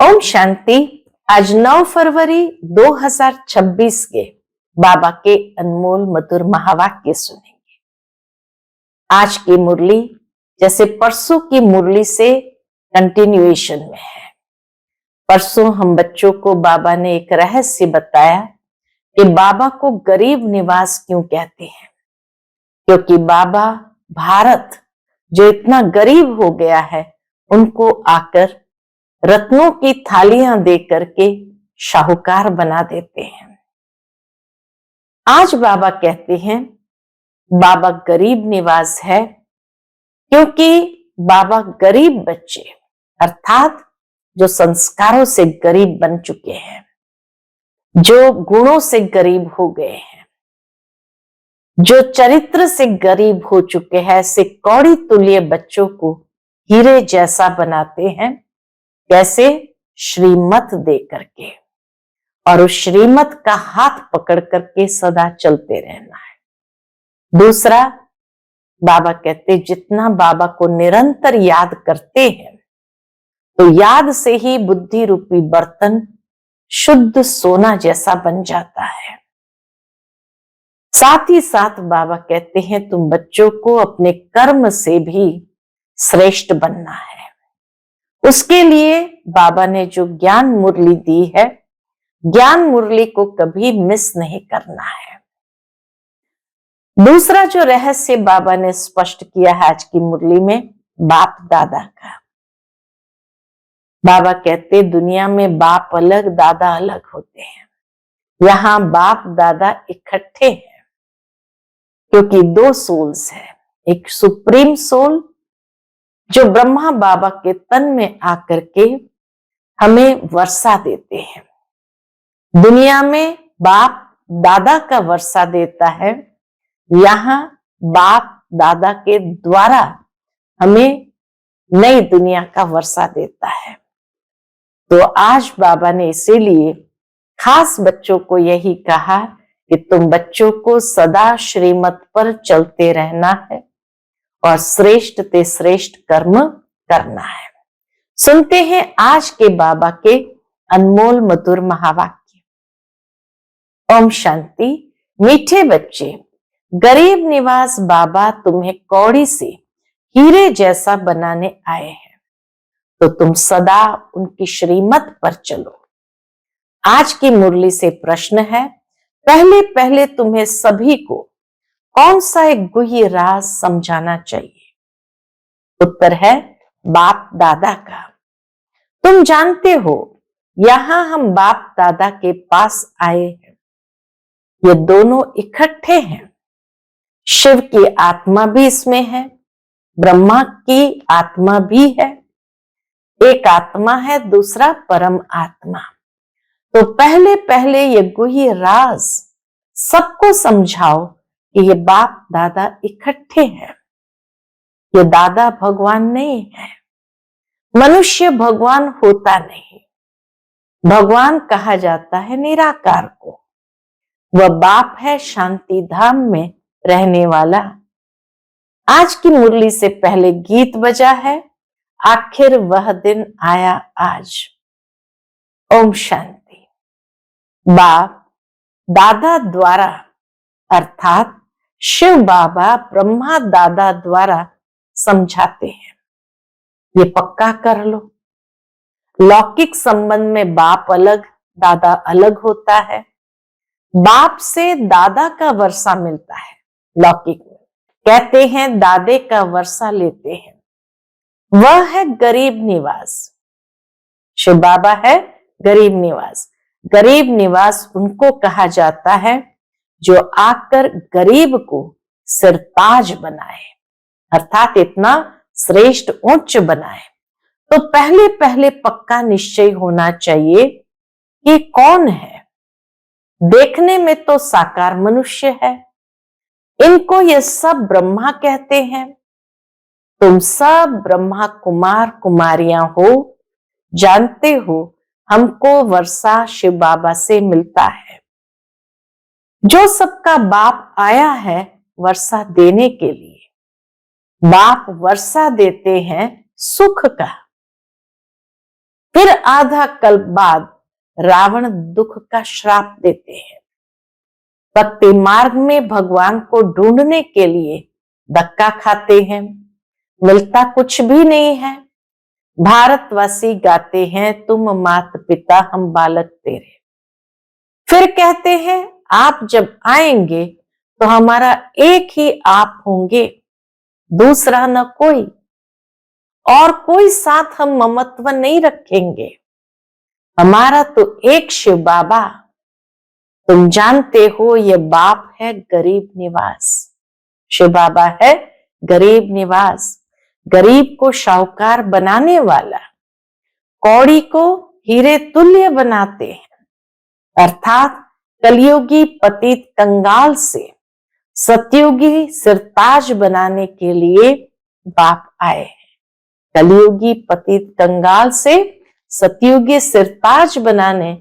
ओम शांति। आज 9 फरवरी 2026 के बाबा के अनमोल मधुर महावाक्य सुनेंगे। आज की मुरली जैसे परसों की मुरली से कंटिन्यूएशन में है। परसों हम बच्चों को बाबा ने एक रहस्य बताया कि बाबा को गरीब निवास क्यों कहते हैं, क्योंकि बाबा भारत जो इतना गरीब हो गया है उनको आकर रत्नों की थालियां दे करके शाहूकार बना देते हैं। आज बाबा कहते हैं बाबा गरीब निवास है, क्योंकि बाबा गरीब बच्चे अर्थात जो संस्कारों से गरीब बन चुके हैं, जो गुणों से गरीब हो गए हैं, जो चरित्र से गरीब हो चुके हैं, ऐसे कौड़ी तुल्य बच्चों को हीरे जैसा बनाते हैं। कैसे? श्रीमत दे करके, और उस श्रीमत का हाथ पकड़ करके सदा चलते रहना है। दूसरा, बाबा कहते जितना बाबा को निरंतर याद करते हैं तो याद से ही बुद्धि रूपी बर्तन शुद्ध सोना जैसा बन जाता है। साथ ही साथ बाबा कहते हैं तुम बच्चों को अपने कर्म से भी श्रेष्ठ बनना है। उसके लिए बाबा ने जो ज्ञान मुरली दी है, ज्ञान मुरली को कभी मिस नहीं करना है। दूसरा जो रहस्य बाबा ने स्पष्ट किया है आज की मुरली में, बाप दादा का। बाबा कहते दुनिया में बाप अलग दादा अलग होते हैं, यहां बाप दादा इकट्ठे हैं, क्योंकि दो सोल्स है। एक सुप्रीम सोल जो ब्रह्मा बाबा के तन में आकर के हमें वर्षा देते हैं। दुनिया में बाप दादा का वर्षा देता है, यहां बाप दादा के द्वारा हमें नई दुनिया का वर्षा देता है। तो आज बाबा ने इसीलिए खास बच्चों को यही कहा कि तुम बच्चों को सदा श्रीमत पर चलते रहना है और श्रेष्ठ ते श्रेष्ठ कर्म करना है। सुनते हैं आज के बाबा के अनमोल मधुर महावाक्य। ओम शांति। मीठे बच्चे, गरीब निवास बाबा तुम्हें कौड़ी से हीरे जैसा बनाने आए हैं, तो तुम सदा उनकी श्रीमत पर चलो। आज की मुरली से प्रश्न है, पहले पहले तुम्हें सभी को कौन सा एक गुह्य राज समझाना चाहिए? उत्तर है बाप दादा का। तुम जानते हो यहां हम बाप दादा के पास आए हैं, ये दोनों इकट्ठे हैं। शिव की आत्मा भी इसमें है, ब्रह्मा की आत्मा भी है। एक आत्मा है, दूसरा परम आत्मा। तो पहले पहले ये गुह्य राज सबको समझाओ कि ये बाप दादा इकट्ठे हैं। ये दादा भगवान नहीं है, मनुष्य भगवान होता नहीं। भगवान कहा जाता है निराकार को। वह बाप है शांति धाम में रहने वाला। आज की मुरली से पहले गीत बजा है, आखिर वह दिन आया आज। ओम शांति। बाप दादा द्वारा अर्थात शिव बाबा ब्रह्मा दादा द्वारा समझाते हैं। ये पक्का कर लो। लौकिक संबंध में बाप अलग दादा अलग होता है। बाप से दादा का वर्षा मिलता है। लौकिक में कहते हैं दादे का वर्षा लेते हैं, वह है गरीब निवास। शिव बाबा है गरीब निवास। गरीब निवास उनको कहा जाता है जो आकर गरीब को सिरताज बनाए, अर्थात इतना श्रेष्ठ उच्च बनाए। तो पहले पहले पक्का निश्चय होना चाहिए कि कौन है। देखने में तो साकार मनुष्य है, इनको ये सब ब्रह्मा कहते हैं। तुम सब ब्रह्मा कुमार कुमारियां हो, जानते हो हमको वर्षा शिव बाबा से मिलता है। जो सबका बाप आया है वर्षा देने के लिए। बाप वर्षा देते हैं सुख का। फिर आधा कल्प बाद रावण दुख का श्राप देते हैं। भक्ति मार्ग में भगवान को ढूंढने के लिए धक्का खाते हैं, मिलता कुछ भी नहीं है। भारतवासी गाते हैं, तुम मात पिता हम बालक तेरे। फिर कहते हैं, आप जब आएंगे तो हमारा एक ही आप होंगे, दूसरा न कोई, और कोई साथ हम ममत्व नहीं रखेंगे। हमारा तो एक शिव बाबा, तुम जानते हो ये बाप है गरीब निवास। शिव बाबा है गरीब निवास, गरीब को शाहूकार बनाने वाला, कौड़ी को हीरे तुल्य बनाते हैं। अर्थात कलयुगी पतित कंगाल से सतयुगी सिरताज बनाने के लिए बाप आए हैं। कलयुगी पतित कंगाल से सतयुगी सिरताज बनाने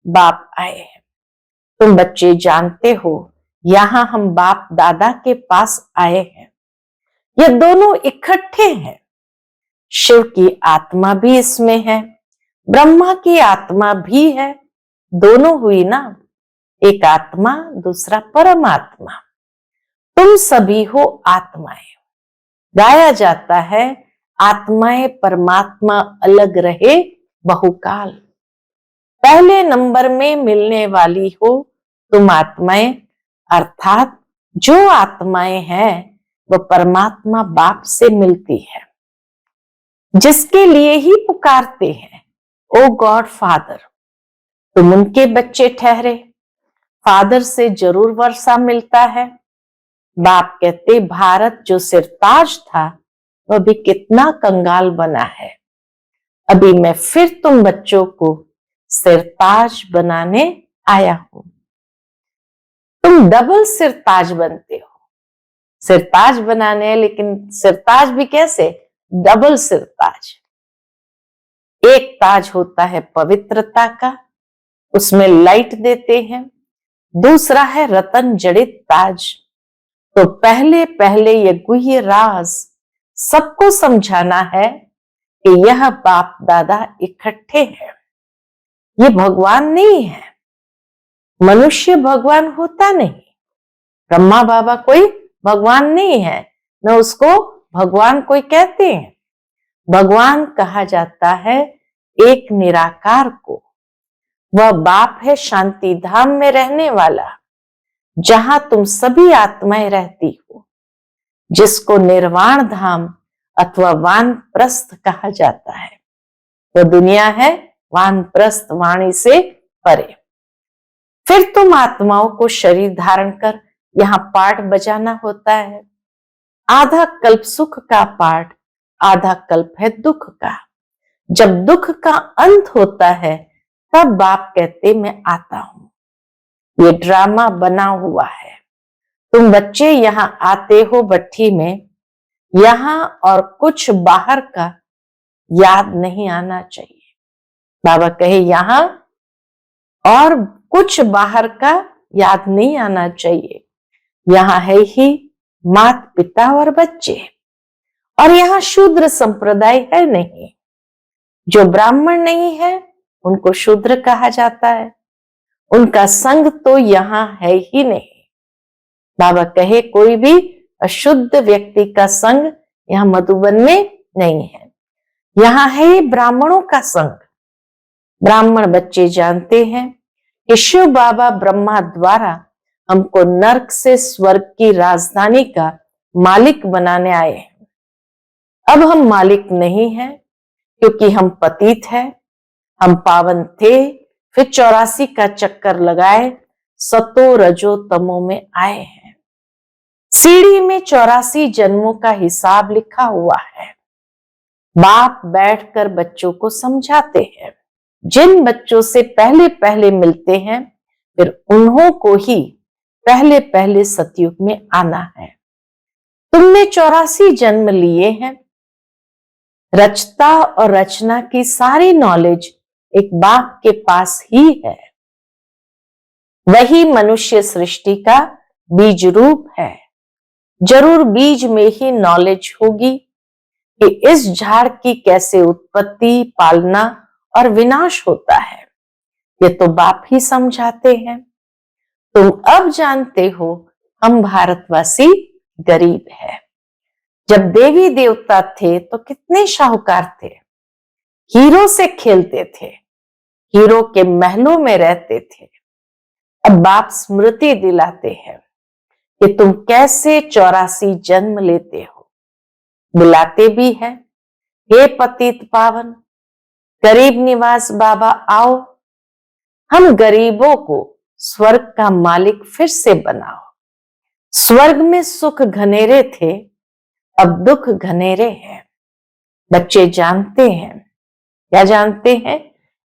बाप आए हैं। तुम बच्चे जानते हो, यहां हम बाप दादा के पास आए हैं। ये दोनों इकट्ठे हैं। शिव की आत्मा भी इसमें है, ब्रह्मा की आत्मा भी है। दोनों हुई ना, एक आत्मा दूसरा परमात्मा। तुम सभी हो आत्माएं। गाया जाता है, आत्माएं परमात्मा अलग रहे बहुकाल। पहले नंबर में मिलने वाली हो तुम आत्माएं, अर्थात जो आत्माएं हैं वह परमात्मा बाप से मिलती है, जिसके लिए ही पुकारते हैं, ओ गॉड फादर। तुम उनके बच्चे ठहरे, फादर से जरूर वर्षा मिलता है। बाप कहते, भारत जो सिरताज था वह भी कितना कंगाल बना है। अभी मैं फिर तुम बच्चों को सिरताज बनाने आया हूं। तुम डबल सिरताज बनते हो। सिरताज बनाने, लेकिन सिरताज भी कैसे? डबल सिरताज। एक ताज होता है पवित्रता का, उसमें लाइट देते हैं। दूसरा है रतन जड़ित ताज। तो पहले पहले ये गुह्य राज सबको समझाना है कि यह बाप दादा इकट्ठे हैं। ये भगवान नहीं है। मनुष्य भगवान होता नहीं। ब्रह्मा बाबा कोई भगवान नहीं है, न उसको भगवान कोई कहते हैं। भगवान कहा जाता है एक निराकार को। वह बाप है शांति धाम में रहने वाला, जहां तुम सभी आत्माएं रहती हो, जिसको निर्वाण धाम अथवा वानप्रस्थ कहा जाता है। वह दुनिया है वानप्रस्थ, वाणी से परे। फिर तुम आत्माओं को शरीर धारण कर यहाँ पाठ बजाना होता है। आधा कल्प सुख का पाठ, आधा कल्प है दुख का। जब दुख का अंत होता है तब बाप कहते मैं आता हूं। ये ड्रामा बना हुआ है। तुम बच्चे यहाँ आते हो भट्ठी में, यहाँ और कुछ बाहर का याद नहीं आना चाहिए। बाबा कहे यहाँ और कुछ बाहर का याद नहीं आना चाहिए। यहाँ है ही माता पिता और बच्चे, और यहाँ शूद्र संप्रदाय है नहीं। जो ब्राह्मण नहीं है उनको शूद्र कहा जाता है। उनका संग तो यहाँ है ही नहीं। बाबा कहे कोई भी अशुद्ध व्यक्ति का संग यहाँ मधुबन में नहीं है। यहाँ है ब्राह्मणों का संग। ब्राह्मण बच्चे जानते हैं कि शिव बाबा ब्रह्मा द्वारा हमको नरक से स्वर्ग की राजधानी का मालिक बनाने आए हैं। अब हम मालिक नहीं हैं, क्योंकि हम पतित हैं। हम पावन थे, फिर 84 का चक्कर लगाए, सतो रजो तमो में आए हैं। सीढ़ी में 84 जन्मों का हिसाब लिखा हुआ है। बाप बैठकर बच्चों को समझाते हैं। जिन बच्चों से पहले पहले मिलते हैं, फिर उन्हों को ही पहले पहले सतयुग में आना है। तुमने 84 जन्म लिए हैं। रचता और रचना की सारी नॉलेज एक बाप के पास ही है। वही मनुष्य सृष्टि का बीज रूप है। जरूर बीज में ही नॉलेज होगी कि इस झाड़ की कैसे उत्पत्ति, पालना और विनाश होता है। ये तो बाप ही समझाते हैं। तुम अब जानते हो हम भारतवासी गरीब है। जब देवी देवता थे तो कितने शाहूकार थे, हीरो से खेलते थे, हीरो के महलों में रहते थे। अब बाप स्मृति दिलाते हैं कि तुम कैसे 84 जन्म लेते हो। बुलाते भी है, हे पतित पावन, गरीब निवास बाबा आओ, हम गरीबों को स्वर्ग का मालिक फिर से बनाओ। स्वर्ग में सुख घनेरे थे, अब दुख घनेरे हैं। बच्चे जानते हैं, क्या जानते हैं?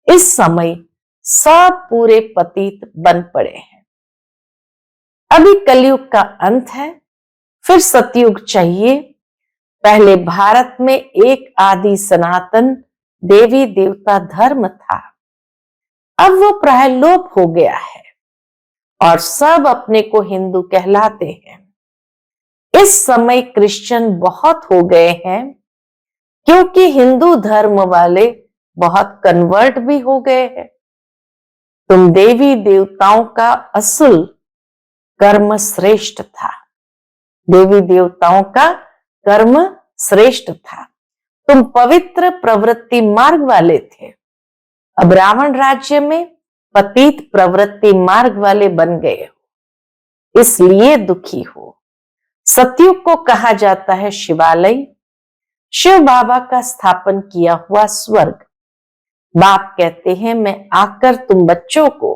इस समय सब पूरे पतित बन पड़े हैं। अभी कलयुग का अंत है, फिर सतयुग चाहिए। पहले भारत में एक आदि सनातन देवी देवता धर्म था, अब वो प्राय लोप हो गया है और सब अपने को हिंदू कहलाते हैं। इस समय क्रिश्चियन बहुत हो गए हैं, क्योंकि हिंदू धर्म वाले बहुत कन्वर्ट भी हो गए हैं। तुम देवी देवताओं का असल कर्म श्रेष्ठ था, देवी देवताओं का कर्म श्रेष्ठ था। तुम पवित्र प्रवृत्ति मार्ग वाले थे। अब रावण राज्य में पतित प्रवृत्ति मार्ग वाले बन गए हो, इसलिए दुखी हो। सतयुग को कहा जाता है शिवालय, शिव बाबा का स्थापन किया हुआ स्वर्ग। बाप कहते हैं मैं आकर तुम बच्चों को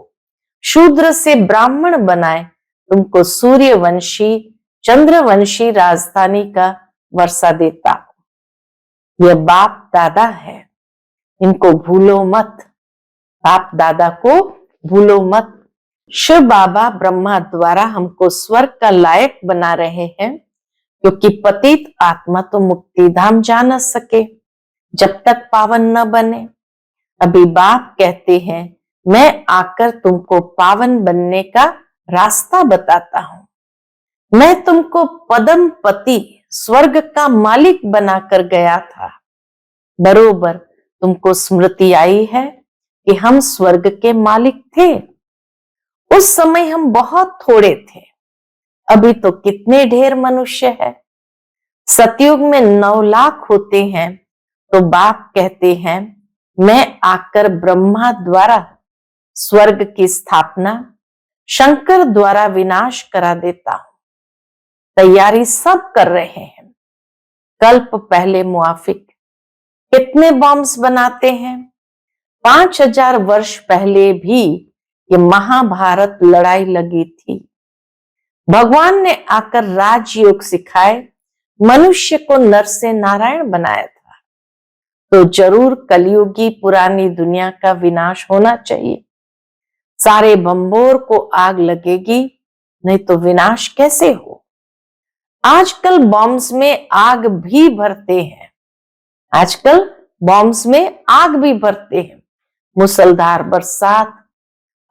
शूद्र से ब्राह्मण बनाए, तुमको सूर्यवंशी चंद्रवंशी राजधानी का वर्षा देता हूं। यह बाप दादा है, इनको भूलो मत, बाप दादा को भूलो मत। शिव बाबा ब्रह्मा द्वारा हमको स्वर्ग का लायक बना रहे हैं, क्योंकि पतित आत्मा तो मुक्ति धाम जा न सके जब तक पावन न बने। अभी बाप कहते हैं मैं आकर तुमको पावन बनने का रास्ता बताता हूं। मैं तुमको पदम पति स्वर्ग का मालिक बनाकर गया था। बरोबर तुमको स्मृति आई है कि हम स्वर्ग के मालिक थे। उस समय हम बहुत थोड़े थे, अभी तो कितने ढेर मनुष्य है। सतयुग में 9 लाख होते हैं, तो बाप कहते हैं मैं आकर ब्रह्मा द्वारा स्वर्ग की स्थापना, शंकर द्वारा विनाश करा देता हूं। तैयारी सब कर रहे हैं। कल्प पहले मुआफिक कितने बॉम्ब्स बनाते हैं। 5000 वर्ष पहले भी ये महाभारत लड़ाई लगी थी। भगवान ने आकर राजयोग सिखाए, मनुष्य को नर से नारायण बनाया था। तो जरूर कलयुगी पुरानी दुनिया का विनाश होना चाहिए। सारे बंबोर को आग लगेगी, नहीं तो विनाश कैसे हो। आजकल बॉम्ब्स में आग भी भरते हैं, आजकल बॉम्ब्स में आग भी भरते हैं। मूसलधार बरसात,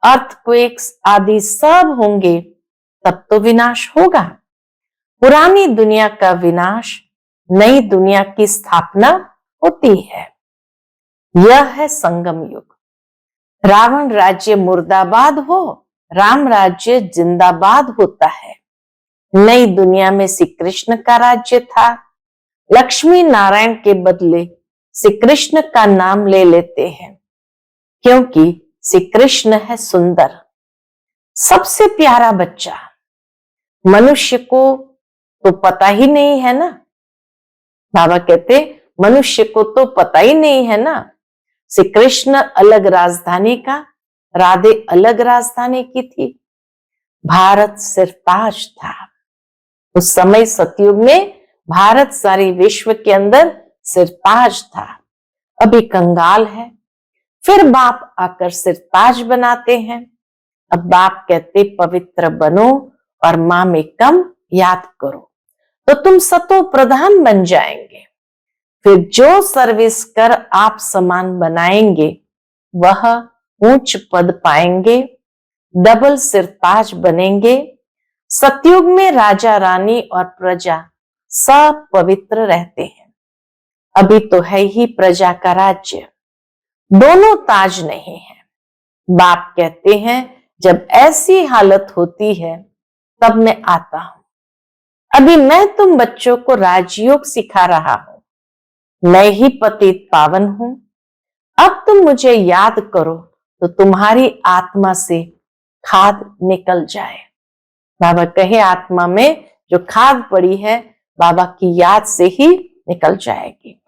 अर्थक्वेक्स आदि सब होंगे, तब तो विनाश होगा। पुरानी दुनिया का विनाश, नई दुनिया की स्थापना होती है। यह है संगम युग। रावण राज्य मुर्दाबाद हो, राम राज्य जिंदाबाद होता है। नई दुनिया में श्री कृष्ण का राज्य था। लक्ष्मी नारायण के बदले श्री कृष्ण का नाम ले लेते हैं, क्योंकि श्री कृष्ण है सुंदर, सबसे प्यारा बच्चा। मनुष्य को तो पता ही नहीं है ना, बाबा कहते मनुष्य को तो पता ही नहीं है ना। श्री कृष्ण अलग राजधानी का, राधे अलग राजधानी की थी। भारत सिर्फ ताज था। उस समय सतयुग में भारत सारी विश्व के अंदर सिर्फ ताज था, अभी कंगाल है। फिर बाप आकर सिर्फ ताज बनाते हैं। अब बाप कहते पवित्र बनो और मां में कम याद करो, तो तुम सतो प्रधान बन जाएंगे। फिर जो सर्विस कर आप समान बनाएंगे, वह ऊंच पद पाएंगे, डबल सिरताज बनेंगे। सतयुग में राजा रानी और प्रजा सब पवित्र रहते हैं। अभी तो है ही प्रजा का राज्य। दोनों ताज नहीं है। बाप कहते हैं जब ऐसी हालत होती है तब मैं आता हूं। अभी मैं तुम बच्चों को राजयोग सिखा रहा हूं। मैं ही पतित पावन हूं। अब तुम मुझे याद करो तो तुम्हारी आत्मा से खाद निकल जाए। बाबा कहे आत्मा में जो खाद पड़ी है बाबा की याद से ही निकल जाएगी,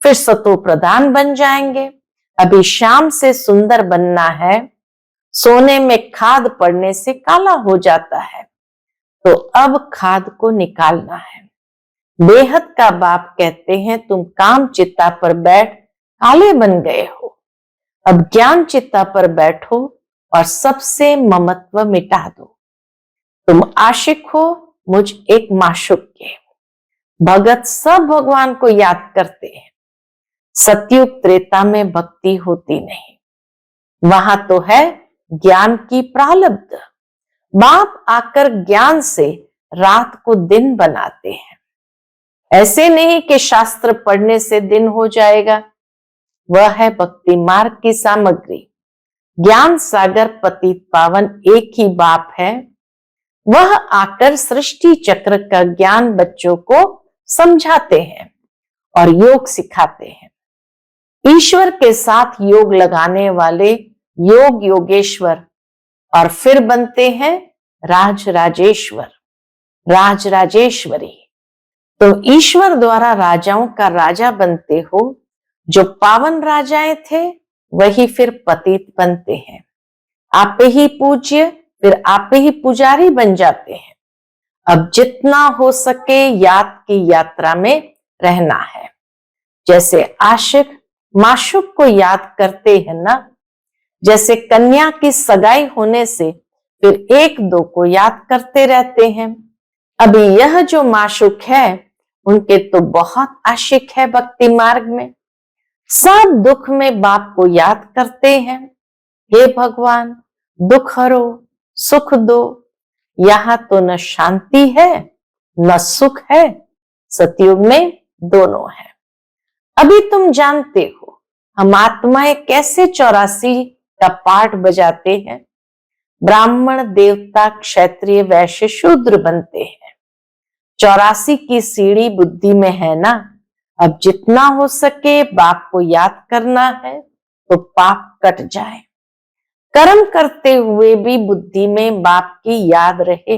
फिर सतो प्रधान बन जाएंगे। अभी शाम से सुंदर बनना है, सोने में खाद पड़ने से काला हो जाता है, तो अब खाद को निकालना है। बेहद का बाप कहते हैं तुम काम चित्ता पर बैठ काले बन गए हो, अब ज्ञान चित्ता पर बैठो और सबसे ममत्व मिटा दो। तुम आशिक हो मुझ एक माशुक के। भगत सब भगवान को याद करते हैं। सतयुग त्रेता में भक्ति होती नहीं, वहां तो है ज्ञान की प्रालब्ध। बाप आकर ज्ञान से रात को दिन बनाते हैं। ऐसे नहीं कि शास्त्र पढ़ने से दिन हो जाएगा, वह है भक्ति मार्ग की सामग्री। ज्ञान सागर पतित पावन एक ही बाप है। वह आकर सृष्टि चक्र का ज्ञान बच्चों को समझाते हैं और योग सिखाते हैं। ईश्वर के साथ योग लगाने वाले योग योगेश्वर और फिर बनते हैं राज राजेश्वर, राज राजेश्वरी। तो ईश्वर द्वारा राजाओं का राजा बनते हो। जो पावन राजाएं थे वही फिर पतित बनते हैं। आप ही पूज्य फिर आप ही पुजारी बन जाते हैं। अब जितना हो सके याद की यात्रा में रहना है। जैसे आशिक माशुक को याद करते हैं ना, जैसे कन्या की सगाई होने से फिर एक दो को याद करते रहते हैं। अभी यह जो माशुक है उनके तो बहुत आशिक है भक्ति मार्ग में। सब दुख में बाप को याद करते हैं। हे भगवान दुख हरो सुख दो। यहां तो न शांति है न सुख है, सतयुग में दोनों है। अभी तुम जानते हो हम आत्माएं कैसे 84 का पाठ बजाते हैं। ब्राह्मण देवता क्षत्रिय वैश्य शूद्र बनते हैं। 84 की सीढ़ी बुद्धि में है ना। अब जितना हो सके बाप को याद करना है तो पाप कट जाए। कर्म करते हुए भी बुद्धि में बाप की याद रहे।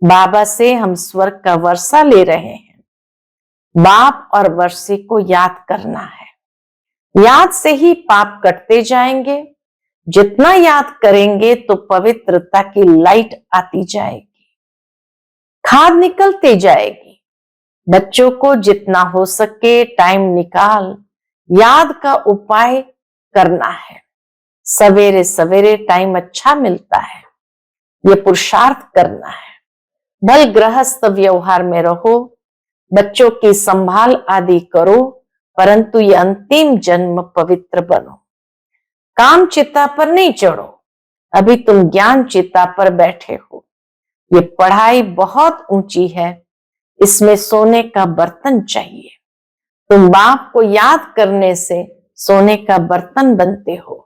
बाबा से हम स्वर्ग का वर्षा ले रहे हैं। बाप और वर्षे को याद करना है। याद से ही पाप कटते जाएंगे। जितना याद करेंगे तो पवित्रता की लाइट आती जाएगी, खाद निकलती जाएगी। बच्चों को जितना हो सके टाइम निकाल याद का उपाय करना है। सवेरे सवेरे टाइम अच्छा मिलता है, ये पुरुषार्थ करना है। भल गृहस्थ व्यवहार में रहो, बच्चों की संभाल आदि करो, परंतु ये अंतिम जन्म पवित्र बनो। काम चिता पर नहीं चढ़ो, अभी तुम ज्ञान चिता पर बैठे हो। ये पढ़ाई बहुत ऊंची है, इसमें सोने का बर्तन चाहिए। तुम बाप को याद करने से सोने का बर्तन बनते हो।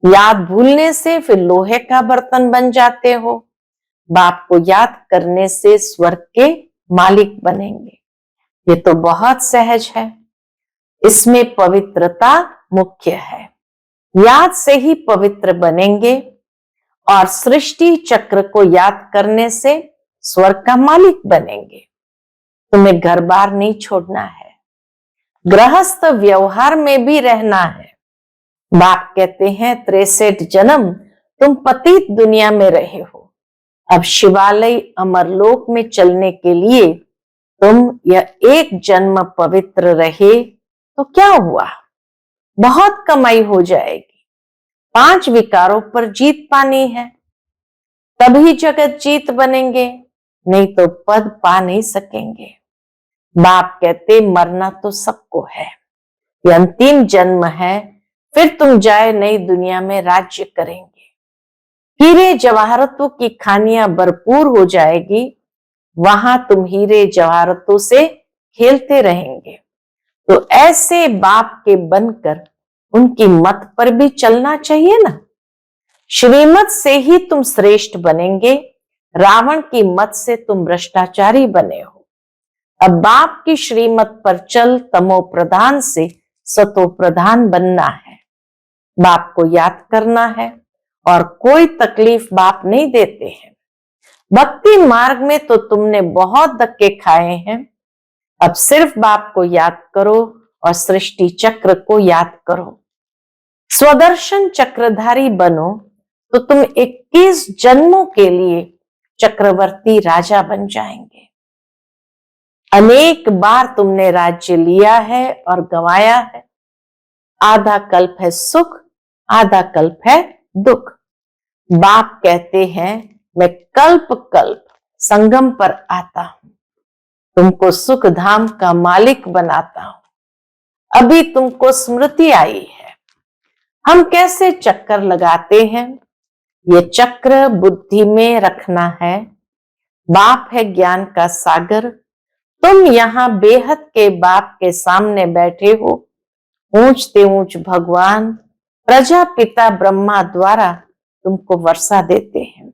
याद भूलने से फिर लोहे का बर्तन बन जाते हो। बाप को याद करने से स्वर्ग के मालिक बनेंगे। ये तो बहुत सहज है, इसमें पवित्रता मुख्य है। याद से ही पवित्र बनेंगे और सृष्टि चक्र को याद करने से स्वर्ग का मालिक बनेंगे। तुम्हें घर बार नहीं छोड़ना है, गृहस्थ व्यवहार में भी रहना है। बाप कहते हैं 63 जन्म तुम पतित दुनिया में रहे हो। अब शिवालय अमरलोक में चलने के लिए तुम यह एक जन्म पवित्र रहे तो क्या हुआ, बहुत कमाई हो जाएगी। 5 विकारों पर जीत पानी है, तभी जगत जीत बनेंगे, नहीं तो पद पा नहीं सकेंगे। बाप कहते मरना तो सबको है, ये अंतिम जन्म है, फिर तुम जाए नई दुनिया में राज्य करेंगे। हीरे जवाहरतों की खानियां भरपूर हो जाएगी, वहां तुम हीरे जवाहरतों से खेलते रहेंगे। तो ऐसे बाप के बनकर उनकी मत पर भी चलना चाहिए ना। श्रीमत से ही तुम श्रेष्ठ बनेंगे, रावण की मत से तुम भ्रष्टाचारी बने हो। अब बाप की श्रीमत पर चल, तमो प्रधान से सतो प्रधान बनना है। बाप को याद करना है और कोई तकलीफ बाप नहीं देते हैं। भक्ति मार्ग में तो तुमने बहुत धक्के खाए हैं, अब सिर्फ बाप को याद करो और सृष्टि चक्र को याद करो। स्वदर्शन चक्रधारी बनो तो तुम 21 जन्मों के लिए चक्रवर्ती राजा बन जाएंगे। अनेक बार तुमने राज्य लिया है और गंवाया है। आधा कल्प है सुख, आधा कल्प है दुख। बाप कहते हैं मैं कल्प कल्प संगम पर आता हूं, तुमको सुख धाम का मालिक बनाता हूं। अभी तुमको स्मृति आई है हम कैसे चक्कर लगाते हैं, ये चक्र बुद्धि में रखना है। बाप है ज्ञान का सागर, तुम यहां बेहद के बाप के सामने बैठे हो। ऊंचते ऊंच भगवान प्रजापिता ब्रह्मा द्वारा तुमको वर्षा देते हैं।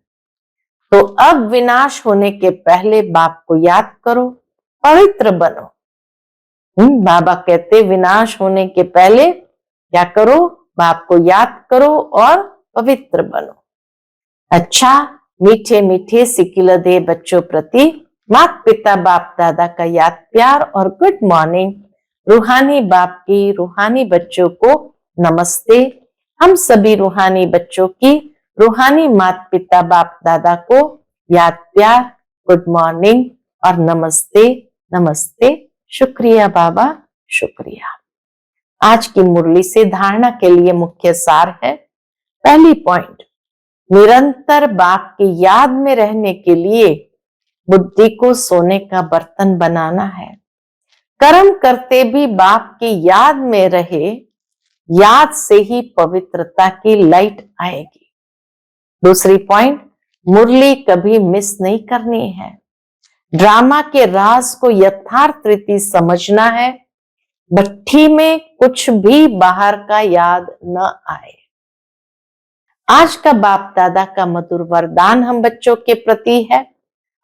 तो अब विनाश होने के पहले बाप को याद करो, पवित्र बनो। बाबा कहते विनाश होने के पहले क्या करो, बाप को याद करो और पवित्र बनो। अच्छा, मीठे मीठे सिकिलदे बच्चों प्रति माता पिता बाप दादा का याद प्यार और गुड मॉर्निंग। रूहानी बाप की रूहानी बच्चों को नमस्ते। हम सभी रूहानी बच्चों की रूहानी माता पिता बाप दादा को याद प्यार, गुड मॉर्निंग और नमस्ते नमस्ते। शुक्रिया बाबा, शुक्रिया। आज की मुरली से धारणा के लिए मुख्य सार है। पहली पॉइंट, निरंतर बाप की याद में रहने के लिए बुद्धि को सोने का बर्तन बनाना है। कर्म करते भी बाप की याद में रहे, याद से ही पवित्रता की लाइट आएगी। दूसरी पॉइंट, मुरली कभी मिस नहीं करनी है। ड्रामा के राज को यथार्थ रीति समझना है। भट्ठी में कुछ भी बाहर का याद न आए। आज का बाप दादा का मधुर वरदान हम बच्चों के प्रति है,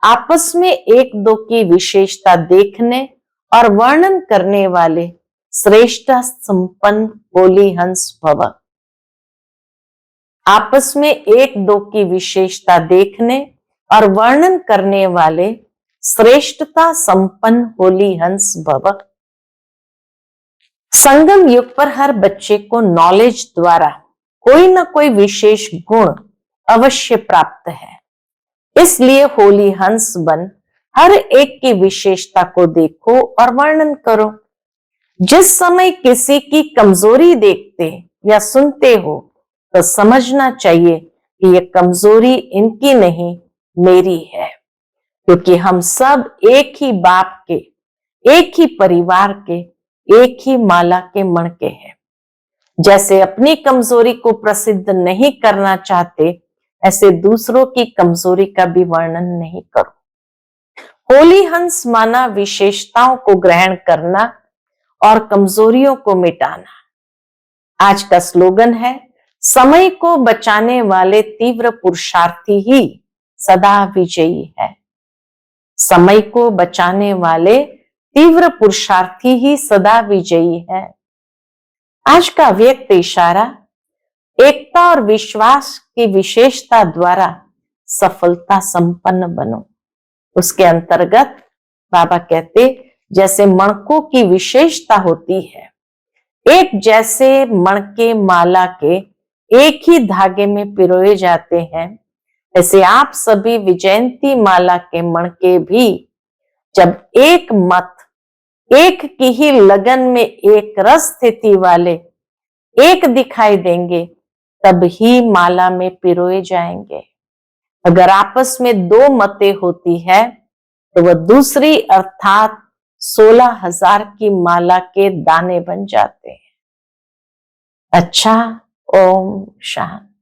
आपस में एक दो की विशेषता देखने और वर्णन करने वाले श्रेष्ठ संपन्न होली हंस भव। आपस में एक दो की विशेषता देखने और वर्णन करने वाले श्रेष्ठता संपन्न होली हंस भव। संगम युग पर हर बच्चे को नॉलेज द्वारा कोई ना कोई विशेष गुण अवश्य प्राप्त है। इसलिए होली हंस बन हर एक की विशेषता को देखो और वर्णन करो। जिस समय किसी की कमजोरी देखते या सुनते हो तो समझना चाहिए कि यह कमजोरी इनकी नहीं मेरी है, क्योंकि हम सब एक ही बाप के, एक ही परिवार के, एक ही माला के मणके हैं। जैसे अपनी कमजोरी को प्रसिद्ध नहीं करना चाहते, ऐसे दूसरों की कमजोरी का भी वर्णन नहीं करो। होली हंस माना विशेषताओं को ग्रहण करना और कमजोरियों को मिटाना। आज का स्लोगन है, समय को बचाने वाले तीव्र पुरुषार्थी ही सदा विजयी है। समय को बचाने वाले तीव्र पुरुषार्थी ही सदा विजयी है। आज का व्यक्त इशारा, एकता और विश्वास की विशेषता द्वारा सफलता संपन्न बनो। उसके अंतर्गत बाबा कहते, जैसे मणकों की विशेषता होती है, एक जैसे मणके माला के एक ही धागे में पिरोए जाते हैं, ऐसे आप सभी विजयंती माला के मणके भी जब एक मत, एक की ही लगन में एक रस स्थिति वाले एक दिखाई देंगे, तब ही माला में पिरोए जाएंगे। अगर आपस में दो मतें होती है तो वह दूसरी अर्थात 16,000 की माला के दाने बन जाते हैं। अच्छा, ओम शांति।